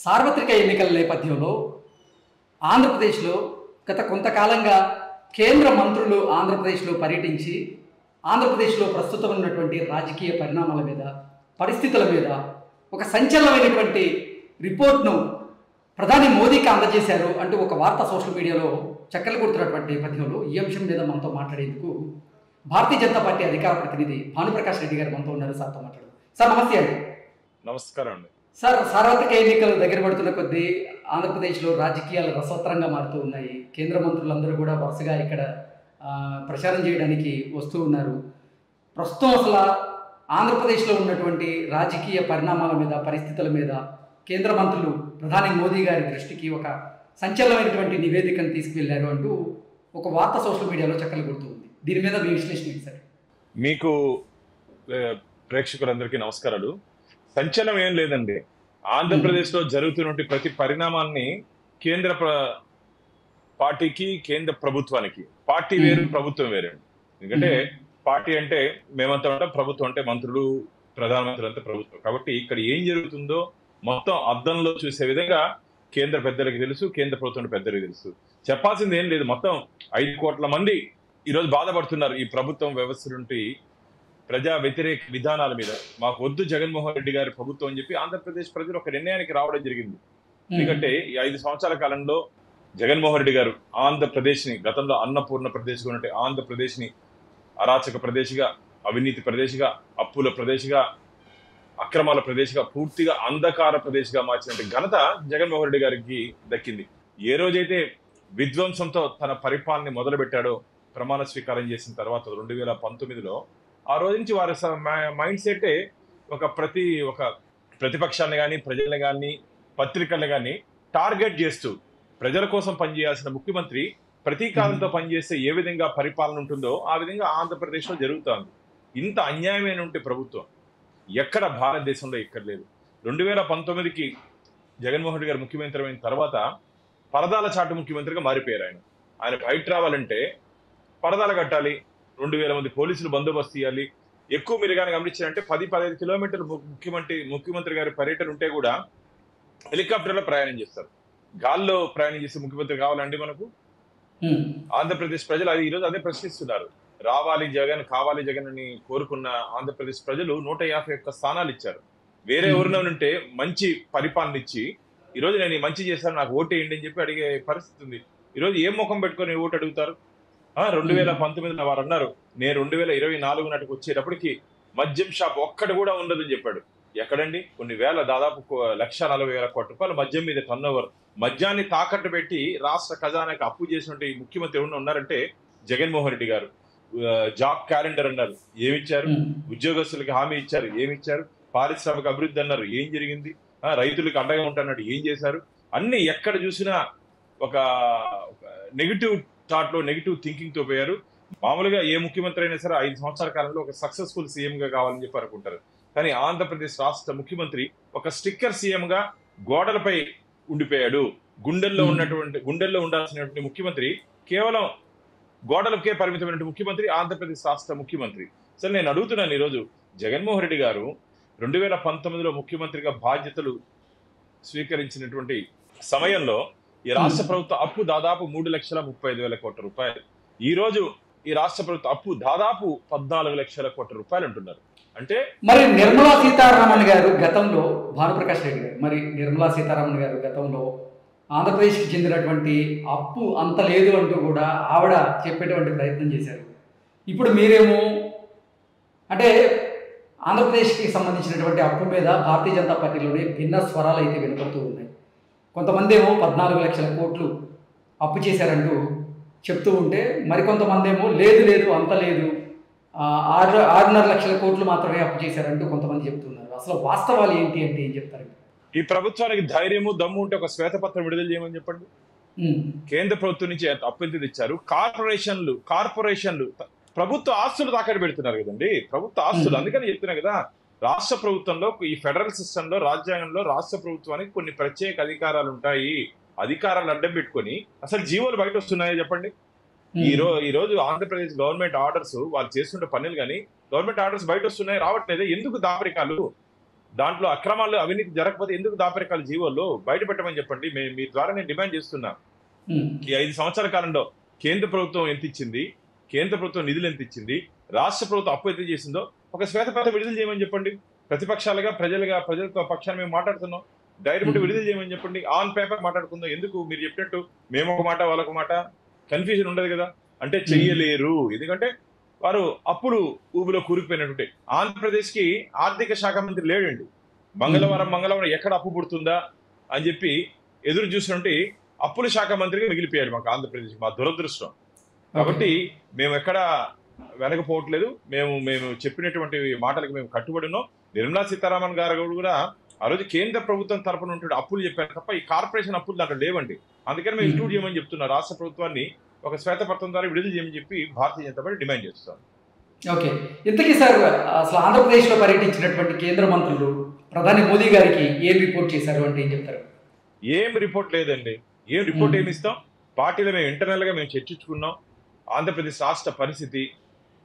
సార్వత్రిక ఎన్నికల నేపథ్యంలో ఆంధ్రప్రదేశ్లో గత కొంతకాలంగా కేంద్ర మంత్రులు ఆంధ్రప్రదేశ్లో పర్యటించి ఆంధ్రప్రదేశ్లో ప్రస్తుతం ఉన్నటువంటి రాజకీయ పరిణామాల మీద, పరిస్థితుల మీద ఒక సంచలనమైనటువంటి రిపోర్ట్ను ప్రధాని మోదీకి అందజేశారు అంటూ ఒక వార్త సోషల్ మీడియాలో చక్కర్లు కొడుతున్నటువంటి నేపథ్యంలో ఈ అంశం మీద మనతో మాట్లాడేందుకు భారతీయ జనతా పార్టీ అధికార ప్రతినిధి భానుప్రకాష్ రెడ్డి గారు మనతో ఉన్నారు. సార్తో మాట్లాడు. సార్ నమస్తే అండి. నమస్కారం అండి. సార్, సార్వత్రిక ఎన్నికలు దగ్గర పడుతున్న కొద్దీ ఆంధ్రప్రదేశ్లో రాజకీయాలు రసవత్తరంగా మారుతూ ఉన్నాయి. కేంద్ర మంత్రులందరూ కూడా వరుసగా ఇక్కడ ప్రచారం చేయడానికి వస్తూ ఉన్నారు. ప్రస్తుతం అసలు ఆంధ్రప్రదేశ్లో ఉన్నటువంటి రాజకీయ పరిణామాల మీద, పరిస్థితుల మీద కేంద్ర మంత్రులు ప్రధాని మోదీ గారి దృష్టికి ఒక సంచలనమైనటువంటి నివేదికను తీసుకువెళ్లారు అంటూ ఒక వార్త సోషల్ మీడియాలో చక్కలు కొడుతూ ఉంది. దీని మీద మీ విశ్లేషణ ఏంటి సార్? మీకు ప్రేక్షకులందరికీ నమస్కారాలు. సంచలనం ఏం లేదండి. ఆంధ్రప్రదేశ్ లో జరుగుతున్న ప్రతి పరిణామాన్ని కేంద్ర పార్టీకి, కేంద్ర ప్రభుత్వానికి, పార్టీ వేరు ప్రభుత్వం వేరు. ఎందుకంటే పార్టీ అంటే మేమంతా ఉంటాం, ప్రభుత్వం అంటే మంత్రులు, ప్రధానమంత్రి అంతా ప్రభుత్వం. కాబట్టి ఇక్కడ ఏం జరుగుతుందో మొత్తం అద్దంలో చూసే విధంగా కేంద్ర పెద్దలకు తెలుసు, కేంద్ర ప్రభుత్వం పెద్దలకు తెలుసు. చెప్పాల్సింది ఏం లేదు. మొత్తం 5 కోట్ల మంది ఈరోజు బాధపడుతున్నారు ఈ ప్రభుత్వం వ్యవస్థ నుండి, ప్రజా వ్యతిరేక విధానాల మీద. మాకు వద్దు జగన్మోహన్ రెడ్డి గారి ప్రభుత్వం అని చెప్పి ఆంధ్రప్రదేశ్ ప్రజలు ఒక నిర్ణయానికి రావడం జరిగింది. ఎందుకంటే ఈ 5 సంవత్సరాల కాలంలో జగన్మోహన్ రెడ్డి గారు ఆంధ్రప్రదేశ్ ని, గతంలో అన్నపూర్ణ ప్రదేశ్ గా ఉన్నట్టు ఆంధ్రప్రదేశ్ ని అరాచక ప్రదేశ్గా, అవినీతి ప్రదేశ్గా, అప్పుల ప్రదేశ్గా, అక్రమాల ప్రదేశ్గా, పూర్తిగా అంధకార ప్రదేశ్గా మార్చినట్టు ఘనత జగన్మోహన్ రెడ్డి గారికి దక్కింది. ఏ రోజైతే విధ్వంసంతో తన పరిపాలన మొదలు పెట్టాడో, ప్రమాణ స్వీకారం చేసిన తర్వాత 2019లో, ఆ రోజు నుంచి వారి మైండ్ సెట్ ఒక ప్రతిపక్షాన్ని కానీ, ప్రజల్ని కానీ, పత్రికల్ని కానీ టార్గెట్ చేస్తూ ప్రజల కోసం పనిచేయాల్సిన ముఖ్యమంత్రి ప్రతీకారంతో పనిచేస్తే ఏ విధంగా పరిపాలన ఉంటుందో ఆ విధంగా ఆంధ్రప్రదేశ్లో జరుగుతోంది. ఇంత అన్యాయమైన ఉంటే ప్రభుత్వం ఎక్కడ భారతదేశంలో ఎక్కడ లేదు. 2019కి జగన్మోహన్ రెడ్డి గారు ముఖ్యమంత్రి అయిన తర్వాత పరదాల చాటు ముఖ్యమంత్రిగా మారిపోయారు. ఆయన బయట రావాలంటే పరదాలు కట్టాలి, 2000 మంది పోలీసులు బందోబస్తు ఇవ్వాలి. ఎక్కువ మీరు కానీ గమనించారంటే 10-15 కిలోమీటర్లు ముఖ్యమంత్రి గారి పర్యటన ఉంటే కూడా హెలికాప్టర్లో ప్రయాణం చేస్తారు. గాల్లో ప్రయాణం చేసే ముఖ్యమంత్రి కావాలండి మనకు? ఆంధ్రప్రదేశ్ ప్రజలు ఈరోజు అదే ప్రశ్నిస్తున్నారు. రావాలి జగన్, కావాలి జగన్ అని కోరుకున్న ఆంధ్రప్రదేశ్ ప్రజలు 151 స్థానాలు ఇచ్చారు. వేరే ఎవరినో ఉంటే మంచి పరిపాలన ఇచ్చి ఈరోజు నేను ఈ మంచి చేశాను, నాకు ఓటేయండి అని చెప్పి అడిగే పరిస్థితి ఉంది. ఈరోజు ఏం ముఖం పెట్టుకొని ఓటు అడుగుతారు? 2019లో వారు అన్నారు, నేను 2024 నాటికి వచ్చేటప్పటికి మద్యం షాప్ ఒక్కటి కూడా ఉండదని చెప్పాడు. ఎక్కడండి? కొన్ని వేల, దాదాపు 1,40,000 కోట్ల రూపాయలు మద్యం మీద టర్నోవర్. మద్యాన్ని తాకట్టు పెట్టి రాష్ట్ర ఖజానాకి అప్పు చేసినట్టు ఈ ముఖ్యమంత్రి ఎవరు ఉన్నారంటే జగన్మోహన్ రెడ్డి గారు. జాబ్ క్యాలెండర్ అన్నారు, ఏమిచ్చారు? ఉద్యోగస్తులకి హామీ ఇచ్చారు, ఏమిచ్చారు? పారిశ్రామిక అభివృద్ధి అన్నారు, ఏం జరిగింది? రైతులకు అండగా ఉంటారన్నాడు, ఏం చేశారు? అన్ని ఎక్కడ చూసినా ఒక నెగిటివ్ థాట్ లో, నెగిటివ్ థింకింగ్ తో పోయారు. మామూలుగా ఏ ముఖ్యమంత్రి అయినా సరే 5 సంవత్సరాల కాలంలో ఒక సక్సెస్ఫుల్ సీఎం గా కావాలని చెప్పి అనుకుంటారు. కానీ ఆంధ్రప్రదేశ్ రాష్ట్ర ముఖ్యమంత్రి ఒక స్టిక్కర్ సీఎం గా గోడలపై ఉండిపోయాడు. గుండెల్లో ఉండాల్సినటువంటి ముఖ్యమంత్రి కేవలం గోడలకే పరిమితమైన ముఖ్యమంత్రి ఆంధ్రప్రదేశ్ రాష్ట్ర ముఖ్యమంత్రి. సరే, నేను అడుగుతున్నాను, ఈరోజు జగన్మోహన్ రెడ్డి గారు 2019లో ముఖ్యమంత్రిగా బాధ్యతలు స్వీకరించినటువంటి సమయంలో ఈ రాష్ట్ర ప్రభుత్వ అప్పు దాదాపు 3,35,000 కోట్ల రూపాయలు. ఈ రోజు ఈ రాష్ట్ర ప్రభుత్వ అప్పు దాదాపు 14 లక్షల కోట్ల రూపాయలు అంటున్నారు. అంటే మరి నిర్మలా సీతారామన్ గారు గతంలో, భానుప్రకాష్ రెడ్డి గారు, మరి నిర్మలా సీతారామన్ గారు గతంలో ఆంధ్రప్రదేశ్కి చెందినటువంటి అప్పు అంత లేదు అంటూ కూడా ఆవిడ చెప్పేటువంటి ప్రయత్నం చేశారు. ఇప్పుడు మీరేమో అంటే ఆంధ్రప్రదేశ్కి సంబంధించినటువంటి అప్పు మీద భారతీయ జనతా పార్టీలోనే భిన్న స్వరాలు అయితే వినపడుతూ ఉన్నాయి. కొంతమంది ఏమో 14 లక్షల కోట్లు అప్పు చేశారంటూ చెప్తూ ఉంటే, మరికొంతమంది ఏమో లేదు అంత లేదు, 6.5 లక్షల కోట్లు మాత్రమే అప్పు చేశారంటూ కొంతమంది చెప్తున్నారు. అసలు వాస్తవాలు ఏంటి అంటే ఏం చెప్తారు? ఈ ప్రభుత్వానికి ధైర్యము, దమ్ము ఉంటే ఒక శ్వేతపత్రం విడుదల చేయమని చెప్పండి. కేంద్ర ప్రభుత్వం నుంచి అప్పు ఎంత తెచ్చారు? కార్పొరేషన్లు ప్రభుత్వ ఆస్తులు తాకట్టు పెడుతున్నారు కదండి, ప్రభుత్వ ఆస్తులు. అందుకని చెప్తున్నా కదా, రాష్ట్ర ప్రభుత్వంలో, ఈ ఫెడరల్ సిస్టమ్ లో, రాజ్యాంగంలో రాష్ట్ర ప్రభుత్వానికి కొన్ని ప్రత్యేక అధికారాలు ఉంటాయి. అధికారాలు అడ్డం పెట్టుకొని అసలు జీవోలు బయట వస్తున్నాయో చెప్పండి. ఈ రోజు ఆంధ్రప్రదేశ్ గవర్నమెంట్ ఆర్డర్స్ వాళ్ళు చేస్తుంటే పనులు కానీ గవర్నమెంట్ ఆర్డర్స్ బయట వస్తున్నాయి, రావట్లేదు. ఎందుకు దాపరికాలు? దాంట్లో అక్రమాలు అవినీతి జరగకపోతే ఎందుకు దాపరికాలు జీవోల్లో బయట పెట్టమని చెప్పండి. మీ ద్వారా నేను డిమాండ్ చేస్తున్నా. ఈ 5 సంవత్సరాల కాలంలో కేంద్ర ప్రభుత్వం ఎంత ఇచ్చింది, కేంద్ర ప్రభుత్వం నిధులు ఎంత ఇచ్చింది, రాష్ట్ర ప్రభుత్వం అప్పు ఎంత చేసిందో ఒక శ్వేతపత్రం విడుదల చేయమని చెప్పండి. ప్రతిపక్షాలుగా ప్రజలతో పక్షాన్ని మేము మాట్లాడుతున్నాం, డైరెక్ట్ విడుదల చేయమని చెప్పండి. ఆన్ పేపర్ మాట్లాడుకుందాం. ఎందుకు మీరు చెప్పినట్టు మేము ఒక మాట వాళ్ళొక మాట కన్ఫ్యూజన్ ఉండదు కదా. అంటే చెయ్యలేరు, ఎందుకంటే వారు అప్పుడు ఊబిలో కూరుకుపోయినటువంటి. ఆంధ్రప్రదేశ్ కి ఆర్థిక శాఖ మంత్రి లేడండి. మంగళవారం ఎక్కడ అప్పు పుడుతుందా అని చెప్పి ఎదురు చూసినట్టు అప్పుల శాఖ మంత్రిగా మిగిలిపోయాడు మాకు ఆంధ్రప్రదేశ్. మా దురదృష్టం. కాబట్టి మేము ఎక్కడ వెనకపోవట్లేదు. మేము చెప్పినటువంటి మాటలకు మేము కట్టుబడి ఉన్నాం. నిర్మలా సీతారామన్ గారు కూడా ఆ రోజు కేంద్ర ప్రభుత్వం తరపున ఉంటే అప్పులు చెప్పారు తప్ప ఈ కార్పొరేషన్ అప్పులు దాంట్లో లేవండి. అందుకని మేము ఇంక్లూడ్ చేయమని చెప్తున్నాం. రాష్ట్ర ప్రభుత్వాన్ని ఒక శ్వేతపత్రం ద్వారా విడుదల చేయమని చెప్పి భారతీయ జనతా పార్టీ డిమాండ్ చేస్తాం. ఓకే, ఇంతకీ సార్ అసలు ఆంధ్రప్రదేశ్లో పర్యటించినటువంటి కేంద్ర మంత్రులు ప్రధాని మోదీ గారికి ఏం రిపోర్ట్ చేశారు అంటే ఏం చెప్తారు? ఏం రిపోర్ట్ లేదండి. ఏం రిపోర్ట్ ఏమి ఇస్తాం? పార్టీలో మేము ఇంటర్నల్ గా మేము చర్చించుకున్నాం. ఆంధ్రప్రదేశ్ రాష్ట్ర పరిస్థితి,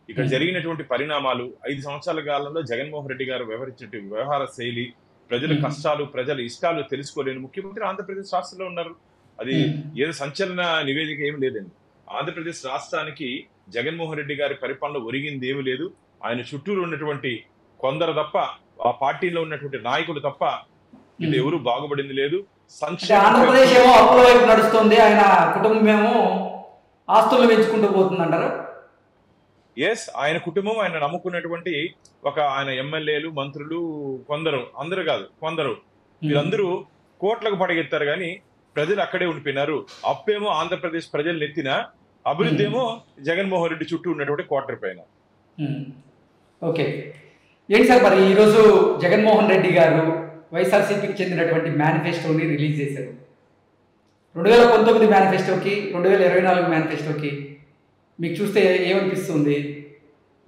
ఇక్కడ జరిగినటువంటి పరిణామాలు, 5 సంవత్సరాల కాలంలో జగన్మోహన్ రెడ్డి గారు వ్యవహరించిన వ్యవహార శైలి, ప్రజల కష్టాలు, ప్రజల ఇష్టాలు తెలుసుకోలేని ముఖ్యమంత్రి ఆంధ్రప్రదేశ్ రాష్ట్రంలో ఉన్నారు. అది ఏదో సంచలన నివేదిక ఏమి లేదండి. ఆంధ్రప్రదేశ్ రాష్ట్రానికి జగన్మోహన్ రెడ్డి గారి పరిపాలన ఒరిగింది ఏమి లేదు. ఆయన చుట్టూరు ఉన్నటువంటి కొందరు తప్ప, ఆ పార్టీలో ఉన్నటువంటి నాయకులు తప్ప ఇది ఎవరు బాగుపడింది లేదు. ఆంధ్రప్రదేశ్ ఏమో అప్పుల వైపు నడుస్తుంది, ఆయన కుటుంబం ఏమో ఆస్తులను పెంచుకుంటూ పోతుందంటారా? ఎస్, ఆయన కుటుంబం, ఆయన నమ్ముకున్నటువంటి ఆయన ఎమ్మెల్యేలు, మంత్రులు, అందరూ కాదు కొందరు, వీళ్ళందరూ కోట్లకు పడగెత్తారు కానీ ప్రజలు అక్కడే ఉండిపోయినారు. అప్పేమో ఆంధ్రప్రదేశ్ ప్రజలు నెత్తిన, అభివృద్ధి ఏమో జగన్మోహన్ రెడ్డి చుట్టూ ఉన్నటువంటి కోటర్ పైన. ఓకే, ఏంటి సార్ మరి ఈరోజు జగన్మోహన్ రెడ్డి గారు వైఎస్ఆర్సీపీకి చెందినటువంటి మేనిఫెస్టోని రిలీజ్ చేశారు. 2019 మేనిఫెస్టోకి 2024 మేనిఫెస్టోకి మీకు చూస్తే ఏమనిపిస్తుంది?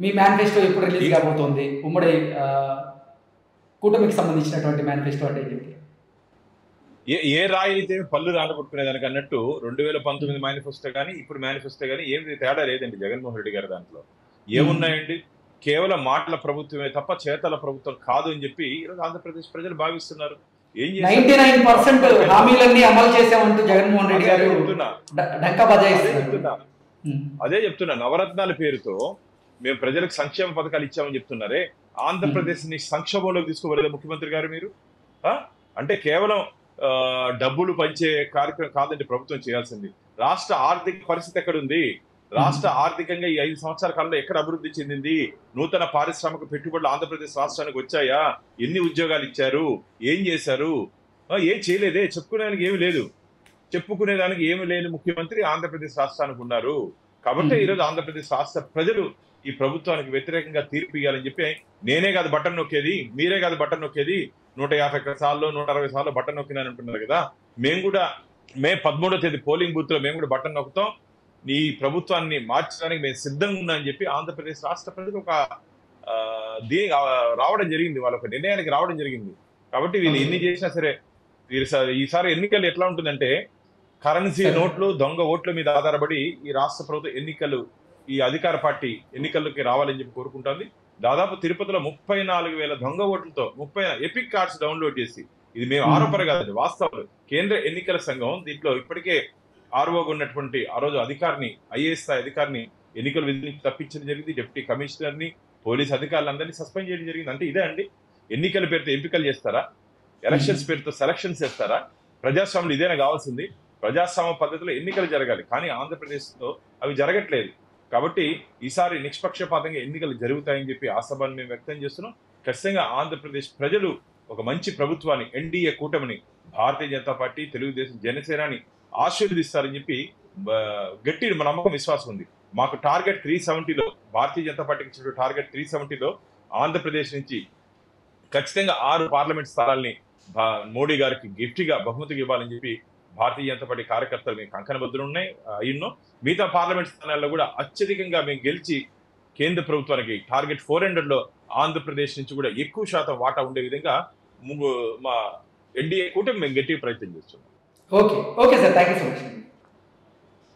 మీ మేనిఫెస్టో ఎప్పుడు రిలీజ్ కాబోతోంది? ఉమ్మడి కూటమికి సంబంధించినటువంటి మేనిఫెస్టో అంటే ఏంటి? ఏ రాయి అయితే పళ్ళు రాలగొట్టుకునేదానికి అన్నట్టు 2019 మేనిఫెస్టో కానీ ఇప్పుడు మేనిఫెస్టో కానీ ఏం తేడా లేదండి. జగన్మోహన్ రెడ్డి గారి దాంట్లో ఏమున్నాయండి? కేవలం మాటల ప్రభుత్వమే తప్ప చేతల ప్రభుత్వం కాదు అని చెప్పి ఈరోజు ఆంధ్రప్రదేశ్ ప్రజలు భావిస్తున్నారు. ఏం 99% హామీలన్నీ అమలు చేసామంటూ జగన్మోహన్ రెడ్డి గారు అదే చెప్తున్నా. నవరత్నాల పేరుతో మేము ప్రజలకు సంక్షేమ పథకాలు ఇచ్చామని చెప్తున్నారే, ఆంధ్రప్రదేశ్ ని సంక్షోభంలోకి తీసుకోవలేదు ముఖ్యమంత్రి గారు మీరు. అంటే కేవలం డబ్బులు పంచే కార్యక్రమం కాదండి ప్రభుత్వం చేయాల్సింది. రాష్ట్ర ఆర్థిక పరిస్థితి ఎక్కడుంది? రాష్ట్ర ఆర్థికంగా ఈ 5 సంవత్సరాల కాలంలో ఎక్కడ అభివృద్ధి చెందింది? నూతన పారిశ్రామిక పెట్టుబడులు ఆంధ్రప్రదేశ్ రాష్ట్రానికి వచ్చాయా? ఎన్ని ఉద్యోగాలు ఇచ్చారు? ఏం చేశారు? ఏం చేయలేదే. చెప్పుకునేదానికి ఏమి లేదు. చెప్పుకునేదానికి ఏమి లేని ముఖ్యమంత్రి ఆంధ్రప్రదేశ్ రాష్ట్రానికి ఉన్నారు. కాబట్టి ఈరోజు ఆంధ్రప్రదేశ్ రాష్ట్ర ప్రజలు ఈ ప్రభుత్వానికి వ్యతిరేకంగా తీర్పు ఇవ్వాలని చెప్పి, నేనే కాదు బటన్ నొక్కేది, మీరే కాదు బటన్ నొక్కేది, 150 సార్లు 160 సార్లు బటన్ నొక్కినాని అంటున్నారు కదా. మేము కూడా మే 13వ తేదీ పోలింగ్ బూత్ లో మేము కూడా బటన్ నొక్కుతాం. ఈ ప్రభుత్వాన్ని మార్చడానికి మేము సిద్ధంగా ఉన్నా అని చెప్పి ఆంధ్రప్రదేశ్ రాష్ట్ర ప్రజలు ఒక దీని రావడం జరిగింది. వాళ్ళ ఒక నిర్ణయానికి రావడం జరిగింది. కాబట్టి వీళ్ళు ఎన్ని చేసినా సరే ఈసారి ఎన్నికలు ఎట్లా ఉంటుందంటే కరెన్సీ నోట్లు, దొంగ ఓట్ల మీద ఆధారపడి ఈ రాష్ట్ర ప్రభుత్వం ఎన్నికలు, ఈ అధికార పార్టీ ఎన్నికల్లోకి రావాలని చెప్పి కోరుకుంటుంది. దాదాపు తిరుపతిలో 34,000 దొంగ ఓట్లతో 30 ఎపిక్ కార్డ్స్ డౌన్లోడ్ చేసి, ఇది మేము ఆరోపణ కాదండి, వాస్తవాలు. కేంద్ర ఎన్నికల సంఘం దీంట్లో ఇప్పటికే ఆర్ఓగా ఉన్నటువంటి ఆ రోజు అధికారిని, ఐఏఎస్ స్థాయి అధికారిని ఎన్నికల విధి నుంచి తప్పించడం జరిగింది. డిప్యూటీ కమిషనర్ ని, పోలీస్ అధికారులందరినీ సస్పెండ్ చేయడం జరిగింది. అంటే ఇదే అండి, ఎన్నికల పేరుతో ఎంపికలు చేస్తారా? ఎలక్షన్స్ పేరుతో సెలక్షన్స్ చేస్తారా? ప్రజాస్వామ్యం ఇదేనా కావాల్సింది? ప్రజాస్వామ్య పద్ధతిలో ఎన్నికలు జరగాలి, కానీ ఆంధ్రప్రదేశ్ లో అవి జరగట్లేదు. కాబట్టి ఈసారి నిష్పక్షపాతంగా ఎన్నికలు జరుగుతాయని చెప్పి ఆశాభాన్ని మేము వ్యక్తం చేస్తున్నాం. ఖచ్చితంగా ఆంధ్రప్రదేశ్ ప్రజలు ఒక మంచి ప్రభుత్వాన్ని, ఎన్డీఏ కూటమిని, భారతీయ జనతా పార్టీ, తెలుగుదేశం, జనసేనని ఆశీర్వదిస్తారని చెప్పి గట్టి నమ్మకం, విశ్వాసం ఉంది. మాకు టార్గెట్ 370లో, భారతీయ జనతా పార్టీకి ఇచ్చిన టార్గెట్ 370లో ఆంధ్రప్రదేశ్ నుంచి ఖచ్చితంగా 6 పార్లమెంట్ స్థానాల్ని మోడీ గారికి గిఫ్ట్గా బహుమతిగా ఇవ్వాలని చెప్పి భారతీయ జనతా పార్టీ కార్యకర్తలు మేము కంకణబద్దులు అయ్యున్నాం. మిగతా పార్లమెంట్ స్థానాల్లో కూడా అత్యధికంగా మేము గెలిచి కేంద్ర ప్రభుత్వానికి టార్గెట్ 400లో ఆంధ్రప్రదేశ్ నుంచి కూడా ఎక్కువ శాతం వాటా ఉండే విధంగా మా ఎన్డీఏ కూటమి మేము గట్టిగా ప్రయత్నం చేస్తున్నాం. Okay sir, thank you so much.